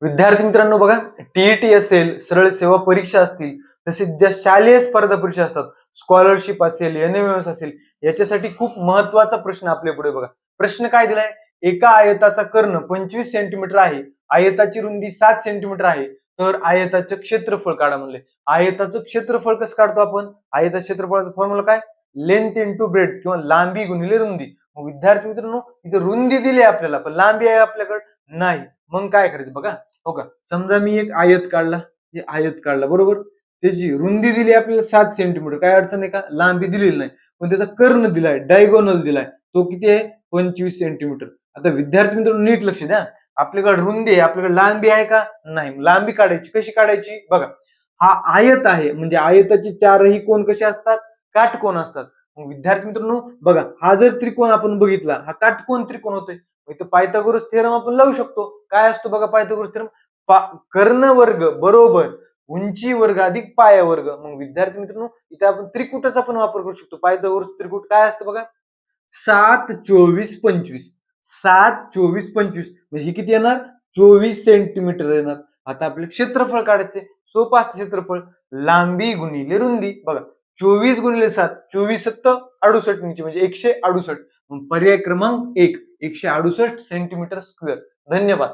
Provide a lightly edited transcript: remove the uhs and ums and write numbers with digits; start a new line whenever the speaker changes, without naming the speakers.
विद्यार्थी मित्रांनो बघा, टीईटी असेल, सरळ सेवा परीक्षा असतील, तसेच ज्या शालेय स्पर्धा परीक्षा असतात, स्कॉलरशिप असेल, एनएमएमएस असेल, याच्यासाठी खूप महत्वाचा प्रश्न आपल्या पुढे बघा. प्रश्न काय दिलाय? एका आयताचा कर्ण 25 सेंटीमीटर आहे, आयताची रुंदी 7 सेंटीमीटर आहे, तर आयताचं क्षेत्रफळ काढा म्हणले. आयताचं क्षेत्रफळ कसं काढतो आपण? आयताच्या क्षेत्रफळाचा फॉर्म्युला काय? लेंथ इंटू ब्रेड किंवा लांबी गुणिले रुंदी. मग विद्यार्थी मित्रांनो, इथे रुंदी दिली आपल्याला, पण लांबी आहे आपल्याकडे नाही. मग काय करायचं बघा. हो का, समजा मी एक आयत काढला, हे आयत काढला बरोबर, त्याची रुंदी दिली आपल्याला 7 सेंटीमीटर, काय अडचण आहे का? लांबी दिलेली नाही, पण त्याचा कर्ण दिलाय, डायगोनल दिलाय, तो किती आहे? 25 सेंटीमीटर. आता विद्यार्थी मित्रांनो नीट लक्ष द्या, आपल्याकडे रुंदी आहे, आपल्याकडे लांबी आहे का? नाही. लांबी काढायची, कशी काढायची बघा. हा आयत आहे, म्हणजे आयताचे चारही कोण कसे असतात? काटकोन असतात. मग विद्यार्थी मित्रांनो बघा, हा जर त्रिकोण आपण बघितला, हा काटकोन त्रिकोण होतोय. इथं पायथागोरस थेरम आपण लावू शकतो. काय असतो बघा पायथागोरस थेरम? कर्ण वर्ग बरोबर उंची वर्ग अधिक पाया वर्ग. मग विद्यार्थी मित्रांनो इथे आपण त्रिकुटाचा पण वापर करू शकतो. पायथागोरस त्रिकूट काय असतं बघा? 7, 24, 25. 7, 24, 25 म्हणजे ही किती येणार? 24 सेंटीमीटर येणार. आता आपले क्षेत्रफळ काढायचे, सोपं असतं क्षेत्रफळ. लांबी गुणिले रुंदी. बघा, 24 गुणिले 7, 24 7 68 इंच म्हणजे 168. पर्याय क्रमांक 1, 168 सेंटीमीटर स्क्वेअर. धन्यवाद.